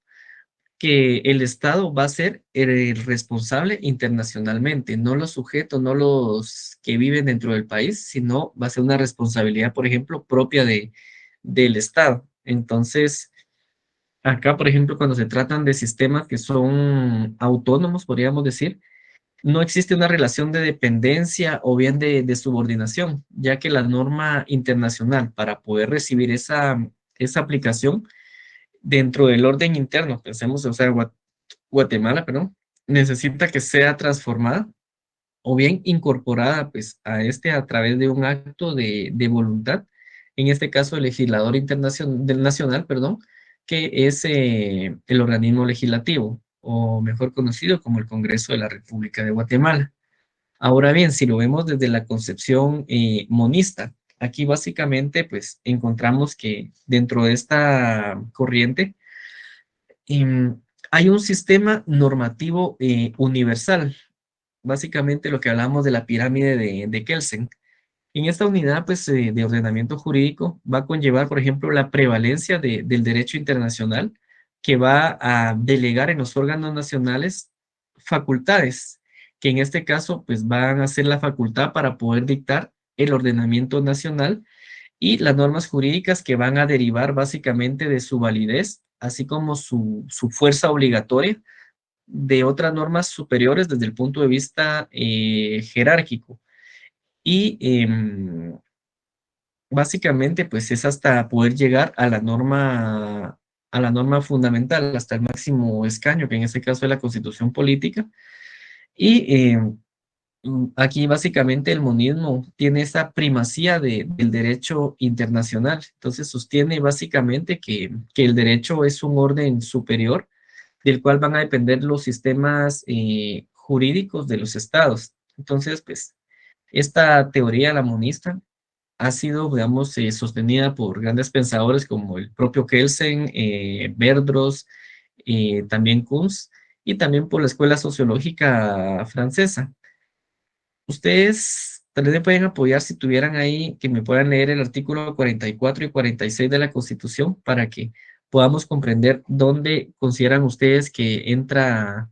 que el Estado va a ser el responsable internacionalmente, no los sujetos, no los que viven dentro del país, sino va a ser una responsabilidad, por ejemplo, propia del Estado. Entonces, acá, por ejemplo, cuando se tratan de sistemas que son autónomos, podríamos decir, no existe una relación de dependencia o bien de subordinación, ya que la norma internacional para poder recibir esa aplicación dentro del orden interno, pensemos, o sea, Guatemala, perdón, necesita que sea transformada o bien incorporada pues a a través de un acto de voluntad, en este caso el legislador internacional, del nacional, perdón, que es el organismo legislativo, o mejor conocido como el Congreso de la República de Guatemala. Ahora bien, si lo vemos desde la concepción monista, aquí básicamente pues encontramos que dentro de esta corriente, em, hay un sistema normativo universal, básicamente lo que hablamos de la pirámide de Kelsen. En esta unidad pues, de ordenamiento jurídico va a conllevar, por ejemplo, la prevalencia del derecho internacional, que va a delegar en los órganos nacionales facultades, que en este caso pues van a ser la facultad para poder dictar el ordenamiento nacional y las normas jurídicas que van a derivar básicamente de su validez, así como su fuerza obligatoria de otras normas superiores desde el punto de vista jerárquico. Y básicamente, pues es hasta poder llegar a la norma fundamental, hasta el máximo escaño, que en este caso es la Constitución política. Y aquí básicamente el monismo tiene esa primacía del derecho internacional. Entonces sostiene básicamente que el derecho es un orden superior del cual van a depender los sistemas jurídicos de los estados. Entonces, pues, esta teoría, la monista, ha sido, digamos, sostenida por grandes pensadores como el propio Kelsen, Verdross, también Kuhn, y también por la escuela sociológica francesa. Ustedes tal vez me pueden apoyar si tuvieran ahí, que me puedan leer el artículo 44 y 46 de la Constitución para que podamos comprender dónde consideran ustedes que entra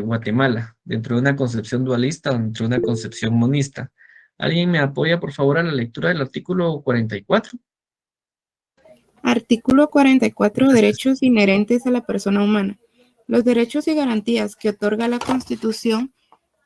Guatemala, dentro de una concepción dualista o dentro de una concepción monista. ¿Alguien me apoya, por favor, a la lectura del artículo 44? Artículo 44. Gracias. Derechos inherentes a la persona humana. Los derechos y garantías que otorga la Constitución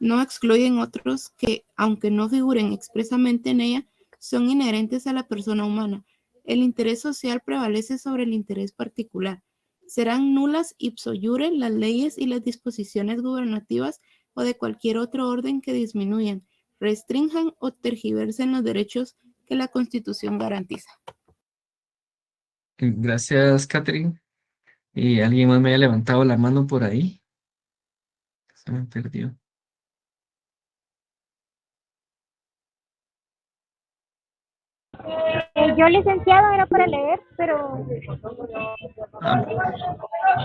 no excluyen otros que, aunque no figuren expresamente en ella, son inherentes a la persona humana. El interés social prevalece sobre el interés particular. Serán nulas ipso iure las leyes y las disposiciones gubernativas o de cualquier otro orden que disminuyan, restrinjan o tergiversen los derechos que la Constitución garantiza. Gracias, Catherine. ¿Alguien más me haya levantado la mano por ahí? Se me perdió. Yo, licenciado, era para leer, pero Ah,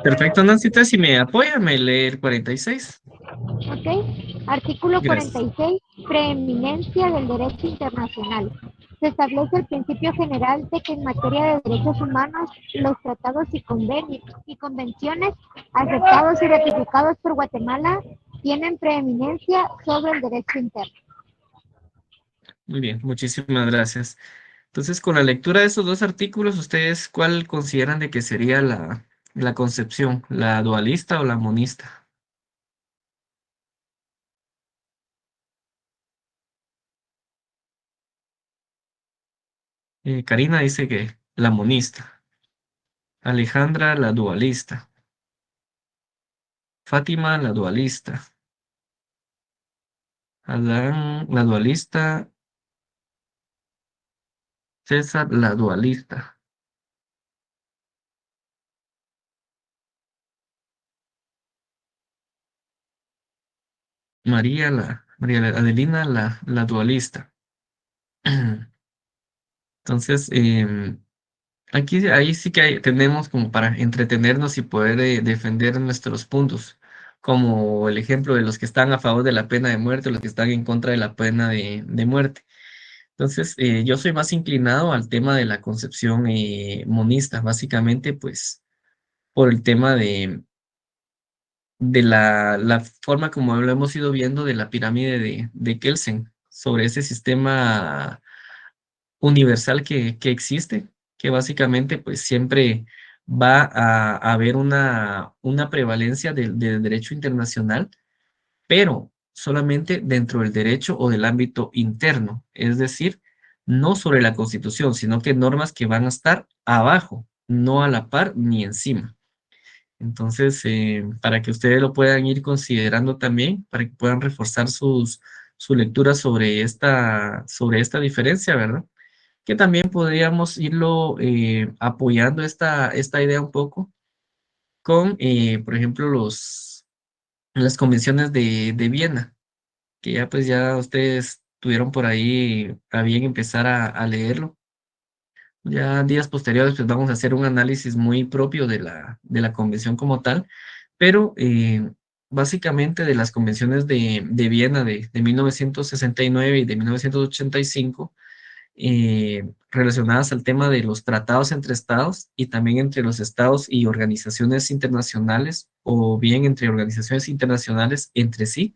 perfecto, Nancy, entonces, si me apoya, me lee el 46. ok. Artículo Gracias. 46. Preeminencia del derecho internacional. Se establece el principio general de que en materia de derechos humanos, los tratados y convenios y convenciones aceptados y ratificados por Guatemala tienen preeminencia sobre el derecho interno. Muy bien, muchísimas gracias. Entonces, con la lectura de esos dos artículos, ¿ustedes cuál consideran de que sería la concepción, la dualista o la monista? Karina dice que la monista, Alejandra la dualista, Fátima la dualista, Adán la dualista César, la dualista. Adelina, la dualista. Entonces, aquí, ahí sí que tenemos como para entretenernos y poder defender nuestros puntos, como el ejemplo de los que están a favor de la pena de muerte o los que están en contra de la pena de muerte. Entonces, yo soy más inclinado al tema de la concepción monista, básicamente, pues, por el tema de la forma como lo hemos ido viendo de la pirámide de Kelsen, sobre ese sistema universal que existe, que básicamente pues siempre va a haber una prevalencia del derecho internacional, pero solamente dentro del derecho o del ámbito interno, es decir, no sobre la Constitución, sino que normas que van a estar abajo, no a la par ni encima. Entonces, para que ustedes lo puedan ir considerando también, para que puedan reforzar su lectura sobre esta diferencia, ¿verdad? Que también podríamos irlo apoyando esta idea un poco con, por ejemplo, las convenciones de Viena, que ya pues ya ustedes tuvieron por ahí a bien empezar a leerlo. Ya días posteriores pues vamos a hacer un análisis muy propio de la convención como tal, pero básicamente de las convenciones de Viena de 1969 y de 1985, relacionadas al tema de los tratados entre estados y también entre los estados y organizaciones internacionales o bien entre organizaciones internacionales entre sí.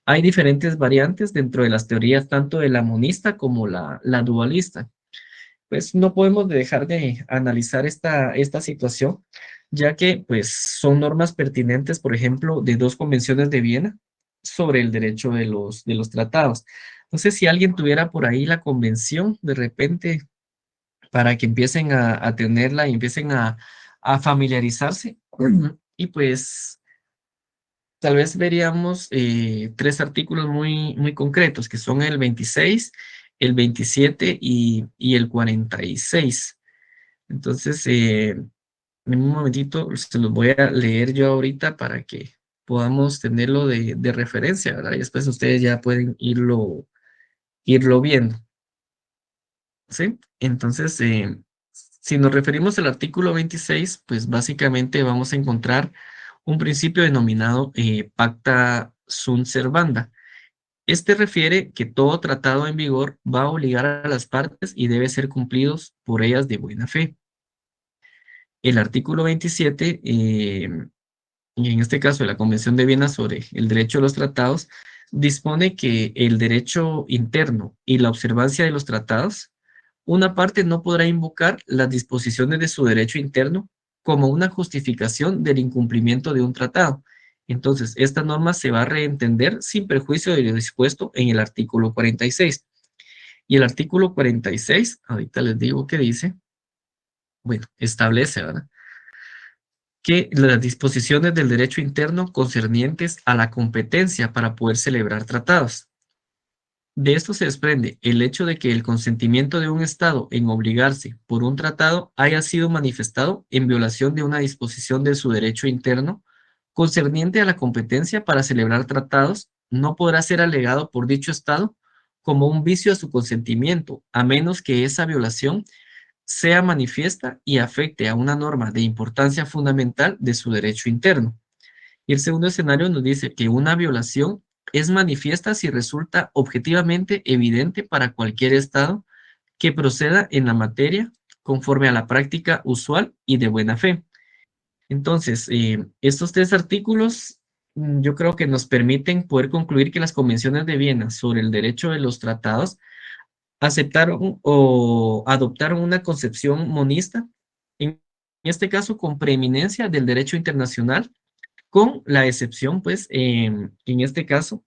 Hay diferentes variantes dentro de las teorías tanto de la monista como la dualista. Pues no podemos dejar de analizar esta situación, ya que pues son normas pertinentes, por ejemplo, de dos convenciones de Viena sobre el derecho de los tratados. No sé si alguien tuviera por ahí la convención de repente para que empiecen a tenerla y empiecen a familiarizarse. Y pues tal vez veríamos tres artículos muy, muy concretos, que son el 26, el 27 y el 46. Entonces, en un momentito se los voy a leer yo ahorita para que podamos tenerlo de referencia, ¿verdad? Y después ustedes ya pueden irlo viendo, ¿sí? Entonces, si nos referimos al artículo 26, pues básicamente vamos a encontrar un principio denominado pacta sunt servanda. Este refiere que todo tratado en vigor va a obligar a las partes y debe ser cumplidos por ellas de buena fe. El artículo 27, y en este caso de la Convención de Viena sobre el derecho de los tratados, dispone que el derecho interno y la observancia de los tratados, una parte no podrá invocar las disposiciones de su derecho interno como una justificación del incumplimiento de un tratado. Entonces, esta norma se va a reentender sin perjuicio de lo dispuesto en el artículo 46. Y el artículo 46, ahorita les digo qué dice, bueno, establece, ¿verdad?, que las disposiciones del derecho interno concernientes a la competencia para poder celebrar tratados. De esto se desprende el hecho de que el consentimiento de un Estado en obligarse por un tratado haya sido manifestado en violación de una disposición de su derecho interno concerniente a la competencia para celebrar tratados, no podrá ser alegado por dicho Estado como un vicio a su consentimiento, a menos que esa violación sea manifiesta y afecte a una norma de importancia fundamental de su derecho interno. Y el segundo escenario nos dice que una violación es manifiesta si resulta objetivamente evidente para cualquier Estado que proceda en la materia conforme a la práctica usual y de buena fe. Entonces, estos tres artículos yo creo que nos permiten poder concluir que las convenciones de Viena sobre el derecho de los tratados aceptaron o adoptaron una concepción monista, en este caso con preeminencia del derecho internacional, con la excepción, pues, en este caso,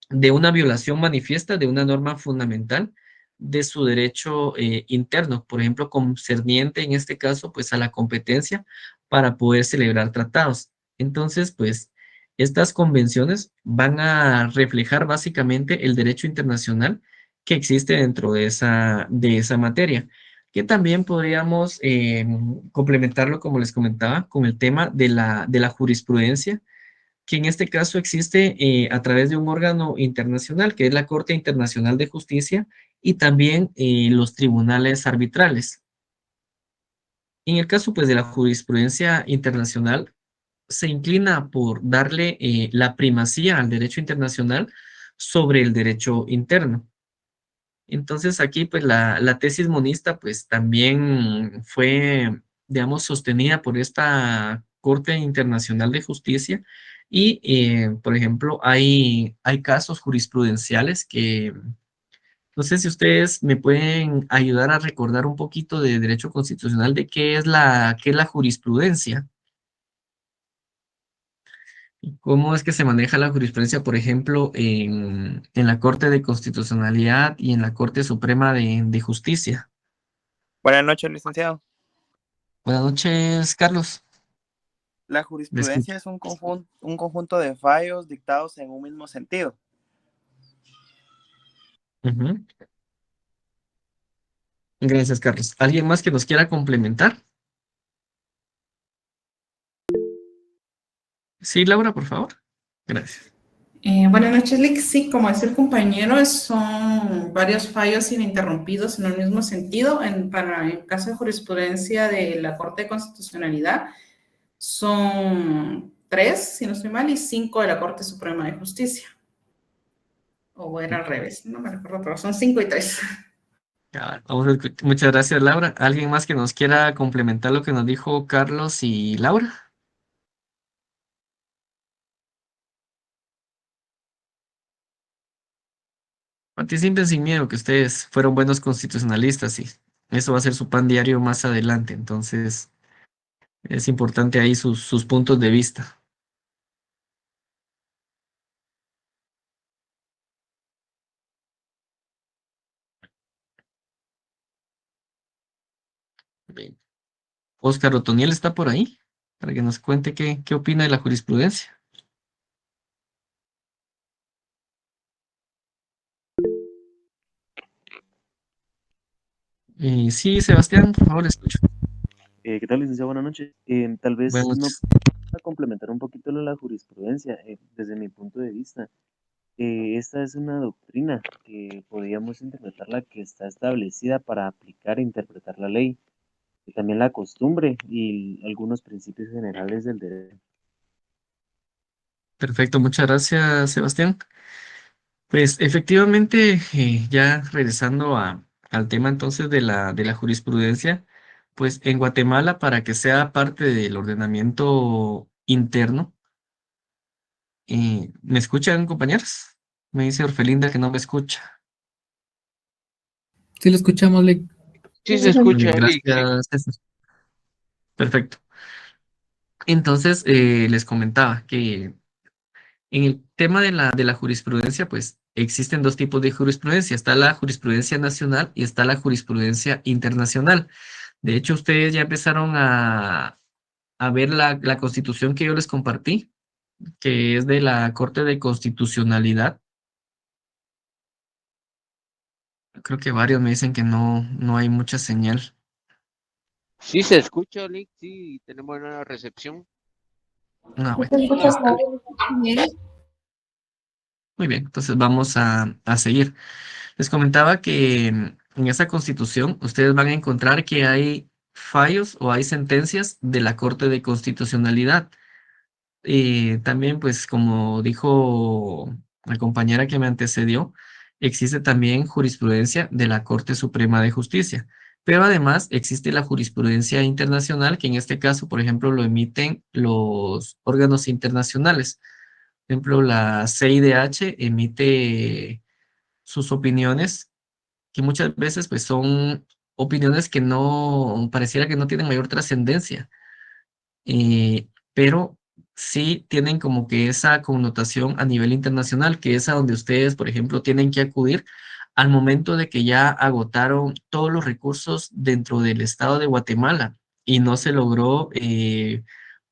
de una violación manifiesta de una norma fundamental de su derecho interno, por ejemplo, concerniente en este caso, pues, a la competencia para poder celebrar tratados. Entonces, pues, estas convenciones van a reflejar básicamente el derecho internacional que existe dentro de esa materia, que también podríamos complementarlo, como les comentaba, con el tema de la jurisprudencia, que en este caso existe a través de un órgano internacional, que es la Corte Internacional de Justicia, y también los tribunales arbitrales. En el caso, pues, de la jurisprudencia internacional, se inclina por darle la primacía al derecho internacional sobre el derecho interno. Entonces, aquí, pues, la tesis monista, pues, también fue, digamos, sostenida por esta Corte Internacional de Justicia y, por ejemplo, hay casos jurisprudenciales que, no sé si ustedes me pueden ayudar a recordar un poquito de derecho constitucional de qué es la jurisprudencia y cómo es que se maneja la jurisprudencia, por ejemplo, en la Corte de Constitucionalidad y en la Corte Suprema de Justicia. Buenas noches, licenciado. Buenas noches, Carlos. La Le jurisprudencia escucho. es un conjunto de fallos dictados en un mismo sentido. Ujú. Gracias, Carlos. ¿Alguien más que nos quiera complementar? Sí, Laura, por favor. Gracias. Buenas noches, Lick. Sí, como decía el compañero, son varios fallos ininterrumpidos en el mismo sentido. Para el caso de jurisprudencia de la Corte de Constitucionalidad, son 3, si no estoy mal, y 5 de la Corte Suprema de Justicia. O era al revés, no me recuerdo, pero son 5 y 3. Muchas gracias, Laura. ¿Alguien más que nos quiera complementar lo que nos dijo Carlos y Laura? Participen sin miedo, que ustedes fueron buenos constitucionalistas y eso va a ser su pan diario más adelante. Entonces, es importante ahí sus puntos de vista. Bien. Óscar Otoniel está por ahí para que nos cuente qué opina de la jurisprudencia. Sí, Sebastián, por favor, escucho. ¿Qué tal, licenciado? Buenas noches. Tal vez Buenas no noches. para complementar un poquito lo de la jurisprudencia, desde mi punto de vista. Esta es una doctrina que podríamos interpretarla que está establecida para aplicar e interpretar la ley, y también la costumbre y algunos principios generales del derecho. Perfecto, muchas gracias, Sebastián. Pues efectivamente, ya regresando al tema entonces de la jurisprudencia, pues en Guatemala, para que sea parte del ordenamiento interno, ¿me escuchan, compañeros? Me dice Orfelinda que no me escucha. Sí, lo escuchamos, Lick. Sí se Muy bien, escucha, Lick, sí. gracias, César. Perfecto. Entonces, les comentaba que en el tema de la jurisprudencia, pues existen dos tipos de jurisprudencia. Está la jurisprudencia nacional y está la jurisprudencia internacional. De hecho, ustedes ya empezaron a ver la constitución que yo les compartí, que es de la Corte de Constitucionalidad. Creo que varios me dicen que no hay mucha señal. Sí se escucha, Lick, sí, tenemos buena recepción. Ah, Sí bueno. se escucha Entonces, bien. muy bien, entonces vamos a seguir. Les comentaba que en esa constitución ustedes van a encontrar que hay fallos o hay sentencias de la Corte de Constitucionalidad. También, pues, como dijo la compañera que me antecedió, existe también jurisprudencia de la Corte Suprema de Justicia. Pero además existe la jurisprudencia internacional, que en este caso, por ejemplo, lo emiten los órganos internacionales. Por ejemplo, la CIDH emite sus opiniones, que muchas veces pues son opiniones que no, pareciera que no tienen mayor trascendencia, pero sí tienen como que esa connotación a nivel internacional, que es a donde ustedes, por ejemplo, tienen que acudir al momento de que ya agotaron todos los recursos dentro del estado de Guatemala y no se logró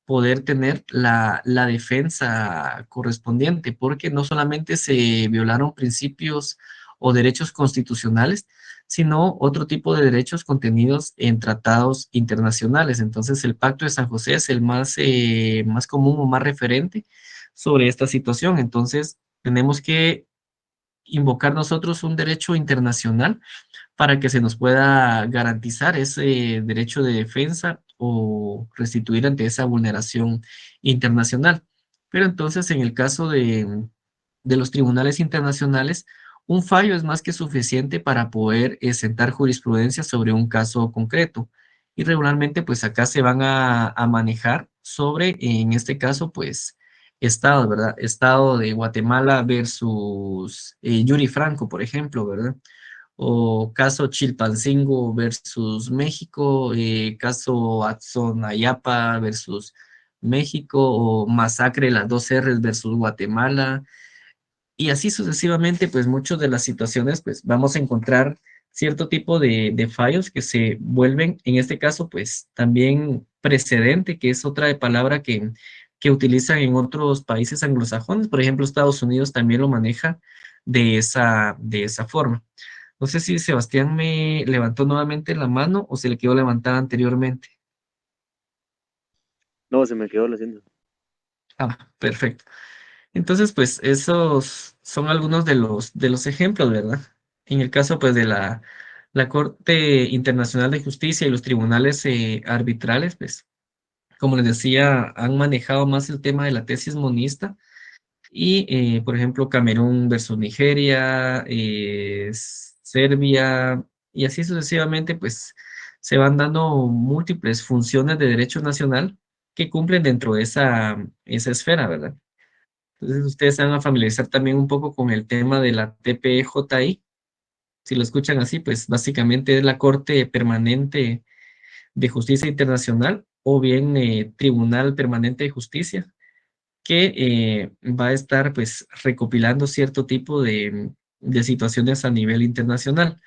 poder tener la defensa correspondiente, porque no solamente se violaron principios o derechos constitucionales, sino otro tipo de derechos contenidos en tratados internacionales. Entonces, el Pacto de San José es el más común o más referente sobre esta situación. Entonces, tenemos que invocar nosotros un derecho internacional para que se nos pueda garantizar ese derecho de defensa o restituir ante esa vulneración internacional. Pero entonces, en el caso de los tribunales internacionales, un fallo es más que suficiente para poder sentar jurisprudencia sobre un caso concreto. Y regularmente, pues acá se van a manejar sobre, en este caso, pues, estados, ¿verdad? Estado de Guatemala versus Yuri Franco, por ejemplo, ¿verdad? O caso Chilpancingo versus México, caso Ayapa versus México, o masacre de las dos R's versus Guatemala, y así sucesivamente, pues muchas de las situaciones, pues vamos a encontrar cierto tipo de fallos que se vuelven, en este caso, pues también precedente, que es otra palabra que utilizan en otros países anglosajones. Por ejemplo, Estados Unidos también lo maneja de esa forma. No sé si Sebastián me levantó nuevamente la mano o se le quedó levantada anteriormente. No, se me quedó, lo siento. Ah, perfecto. Entonces, pues esos son algunos de los ejemplos, ¿verdad? En el caso, pues, de la Corte Internacional de Justicia y los tribunales arbitrales, pues, como les decía, han manejado más el tema de la tesis monista y, por ejemplo, Camerún versus Nigeria, Serbia, y así sucesivamente, pues, se van dando múltiples funciones de derecho nacional que cumplen dentro de esa esfera, ¿verdad? Entonces, ustedes se van a familiarizar también un poco con el tema de la TPJI. Si lo escuchan así, pues básicamente es la Corte Permanente de Justicia Internacional o bien Tribunal Permanente de Justicia, que va a estar pues recopilando cierto tipo de situaciones a nivel internacional.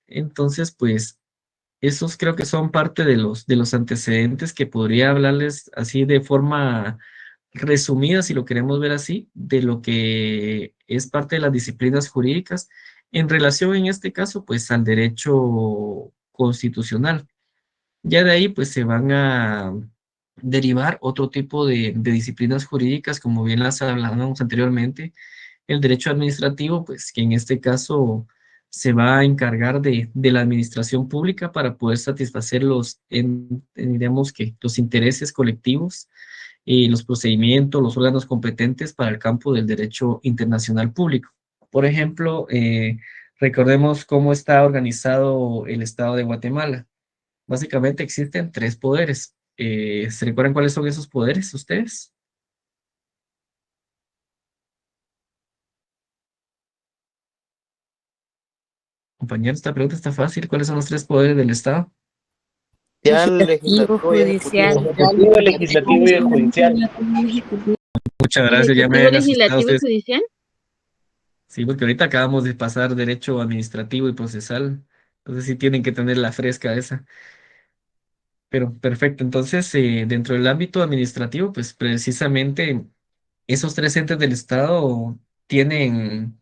Entonces, pues esos creo que son parte de los antecedentes que podría hablarles así de forma resumida, si lo queremos ver así, de lo que es parte de las disciplinas jurídicas en relación, en este caso, pues al derecho constitucional. Ya de ahí, pues se van a derivar otro tipo de disciplinas jurídicas, como bien las hablábamos anteriormente, el derecho administrativo, pues que en este caso se va a encargar de la administración pública para poder satisfacer digamos que los intereses colectivos y los procedimientos, los órganos competentes para el campo del derecho internacional público. Por ejemplo, recordemos cómo está organizado el Estado de Guatemala. Básicamente existen tres poderes. ¿Se recuerdan cuáles son esos poderes ustedes? Compañeros, esta pregunta está fácil. ¿Cuáles son los tres poderes del Estado? Legislativo, Legislativo y judicial. Ejecutivo, legislativo y el judicial. Muchas gracias, ya me Ejecutivo, habían asustado legislativo y ustedes. judicial. Sí, porque ahorita acabamos de pasar derecho administrativo y procesal. Entonces sí tienen que tener la fresca esa. Pero perfecto, entonces dentro del ámbito administrativo, pues precisamente esos tres entes del Estado tienen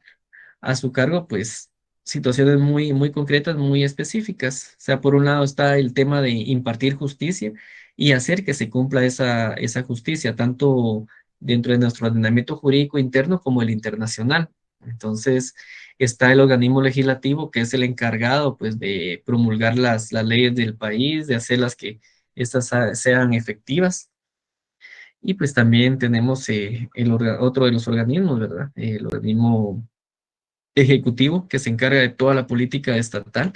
a su cargo, pues, situaciones muy concretas, muy específicas. O sea, por un lado está el tema de impartir justicia y hacer que se cumpla esa justicia, tanto dentro de nuestro ordenamiento jurídico interno como el internacional. Entonces, está el organismo legislativo, que es el encargado, pues, de promulgar las leyes del país, de hacerlas que estas sean efectivas. Y pues también tenemos otro de los organismos, ¿verdad? El organismo ejecutivo que se encarga de toda la política estatal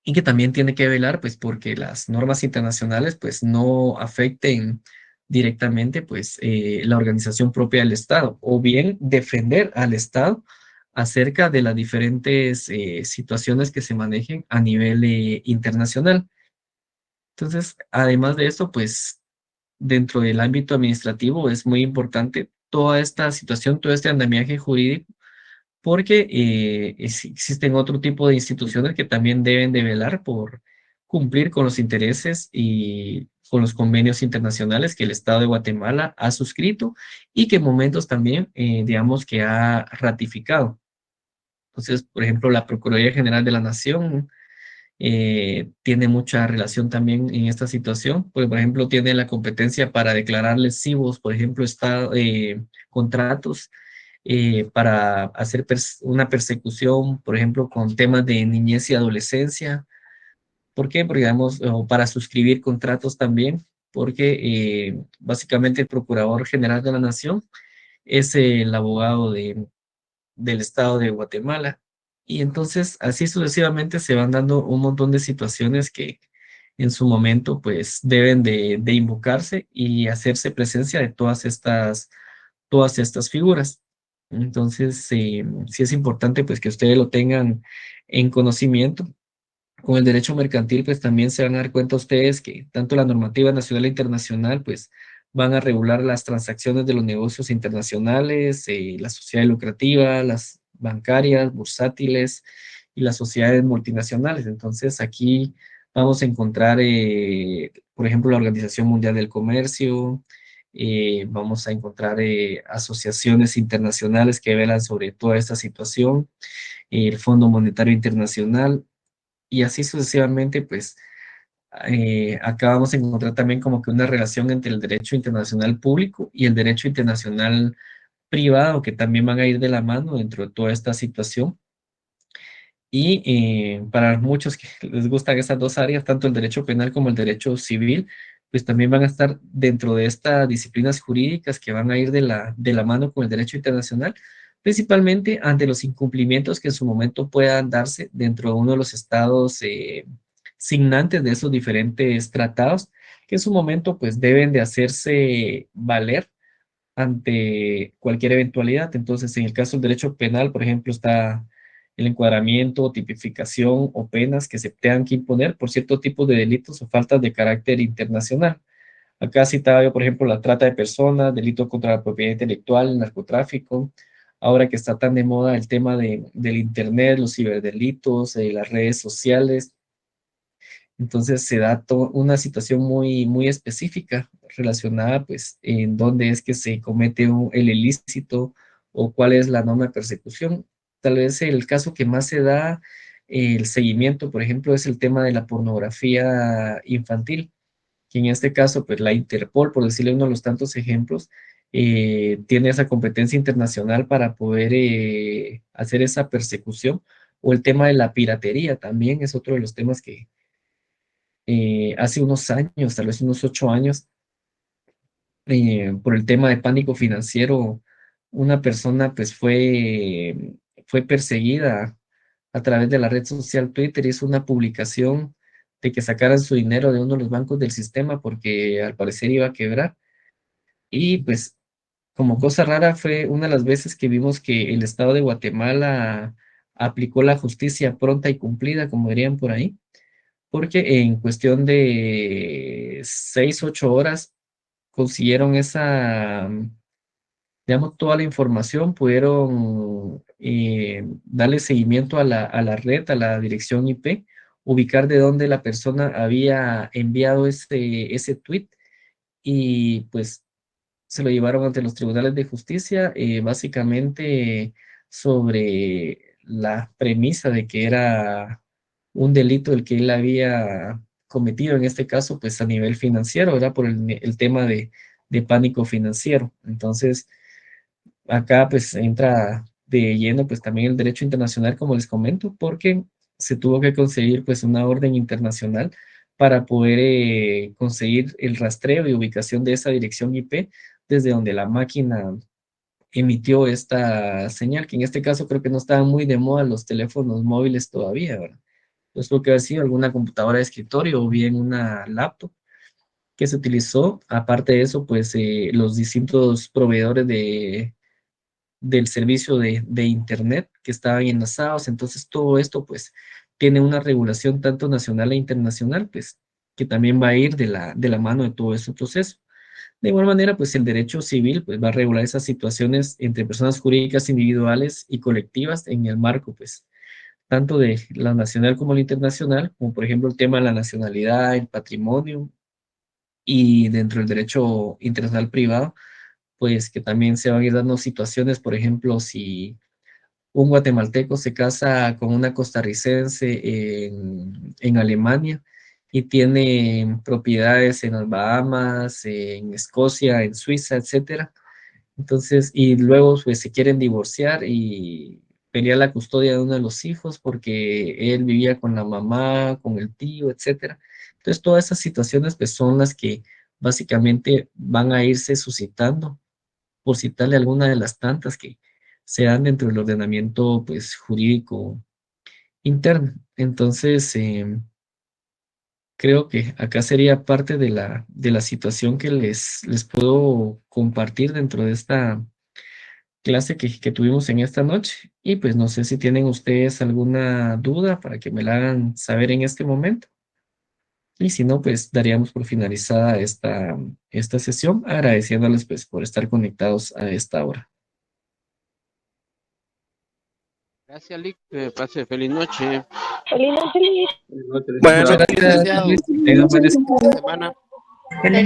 y que también tiene que velar pues porque las normas internacionales pues no afecten directamente pues la organización propia del Estado o bien defender al Estado acerca de las diferentes situaciones que se manejen a nivel internacional. Entonces, además de eso, pues dentro del ámbito administrativo es muy importante toda esta situación, todo este andamiaje jurídico porque existen otro tipo de instituciones que también deben de velar por cumplir con los intereses y con los convenios internacionales que el Estado de Guatemala ha suscrito y que en momentos también, digamos, que ha ratificado. Entonces, por ejemplo, la Procuraduría General de la Nación tiene mucha relación también en esta situación, porque, por ejemplo, tiene la competencia para declarar lesivos, por ejemplo, contratos para hacer una persecución, por ejemplo, con temas de niñez y adolescencia. ¿Por qué? Porque, digamos, o para suscribir contratos también, porque básicamente el Procurador General de la Nación es el abogado del Estado de Guatemala. Y entonces, así sucesivamente se van dando un montón de situaciones que en su momento, pues, deben de invocarse y hacerse presencia de todas estas figuras. Entonces, sí es importante, pues, que ustedes lo tengan en conocimiento. Con el derecho mercantil, pues también se van a dar cuenta ustedes que tanto la normativa nacional e internacional, pues van a regular las transacciones de los negocios internacionales, las sociedades lucrativas, las bancarias, bursátiles y las sociedades multinacionales. Entonces, aquí vamos a encontrar, por ejemplo, la Organización Mundial del Comercio, vamos a encontrar asociaciones internacionales que velan sobre toda esta situación, el Fondo Monetario Internacional, y así sucesivamente, pues acá vamos a encontrar también como que una relación entre el derecho internacional público y el derecho internacional privado, que también van a ir de la mano dentro de toda esta situación. Y para muchos que les gustan esas dos áreas, tanto el derecho penal como el derecho civil, pues también van a estar dentro de estas disciplinas jurídicas que van a ir de la mano con el derecho internacional, principalmente ante los incumplimientos que en su momento puedan darse dentro de uno de los estados signantes de esos diferentes tratados, que en su momento pues deben de hacerse valer ante cualquier eventualidad. Entonces, en el caso del derecho penal, por ejemplo, está el encuadramiento, tipificación o penas que se tengan que imponer por cierto tipo de delitos o faltas de carácter internacional. Acá citaba yo, por ejemplo, la trata de personas, delito contra la propiedad intelectual, el narcotráfico. Ahora que está tan de moda el tema del Internet, los ciberdelitos, las redes sociales, entonces se da una situación muy, muy específica relacionada pues en dónde es que se comete el ilícito o cuál es la norma de persecución. Tal vez el caso que más se da el seguimiento, por ejemplo, es el tema de la pornografía infantil, que en este caso pues la Interpol, por decirle uno de los tantos ejemplos, tiene esa competencia internacional para poder hacer esa persecución. O el tema de la piratería también es otro de los temas que hace unos años, tal vez unos 8 años, por el tema de pánico financiero, una persona pues fue perseguida a través de la red social Twitter, hizo una publicación de que sacaran su dinero de uno de los bancos del sistema porque al parecer iba a quebrar. Y pues como cosa rara fue una de las veces que vimos que el Estado de Guatemala aplicó la justicia pronta y cumplida, como dirían por ahí, porque en cuestión de 6, 8 horas consiguieron digamos, toda la información, pudieron darle seguimiento a la red, a la dirección IP, ubicar de dónde la persona había enviado ese tweet y pues se lo llevaron ante los tribunales de justicia, básicamente sobre la premisa de que era un delito el que él había cometido, en este caso, pues a nivel financiero, era por el tema de pánico financiero. Entonces, acá pues entra de lleno pues también el derecho internacional, como les comento, porque se tuvo que conseguir pues una orden internacional para poder conseguir el rastreo y ubicación de esa dirección IP desde donde la máquina emitió esta señal, que en este caso creo que no estaban muy de moda los teléfonos móviles todavía, ¿verdad? Entonces tuvo que haber sido alguna computadora de escritorio o bien una laptop que se utilizó. Aparte de eso, pues los distintos proveedores del servicio de Internet que estaban enlazados. Entonces, todo esto, pues, tiene una regulación tanto nacional e internacional, pues, que también va a ir de la mano de todo ese proceso. De igual manera, pues, el derecho civil, pues, va a regular esas situaciones entre personas jurídicas individuales y colectivas en el marco, pues, tanto de la nacional como la internacional, como por ejemplo el tema de la nacionalidad, el patrimonio, y dentro del derecho internacional privado, pues que también se van a ir dando situaciones, por ejemplo, si un guatemalteco se casa con una costarricense en Alemania y tiene propiedades en las Bahamas, en Escocia, en Suiza, etcétera. Entonces, y luego pues se quieren divorciar y pelea la custodia de uno de los hijos porque él vivía con la mamá, con el tío, etcétera. Entonces, todas esas situaciones pues son las que básicamente van a irse suscitando, por citarle alguna de las tantas que se dan dentro del ordenamiento pues jurídico interno. Entonces, creo que acá sería parte de la situación que les puedo compartir dentro de esta clase que tuvimos en esta noche. Y pues no sé si tienen ustedes alguna duda para que me la hagan saber en este momento. Y si no, pues daríamos por finalizada esta sesión, agradeciéndoles pues por estar conectados a esta hora. Gracias, Lick. Que pase feliz noche. Feliz noche, Lick. Buenas Muchas noches, gracias, licenciado. Luis. Tengan buen Buena semana. Feliz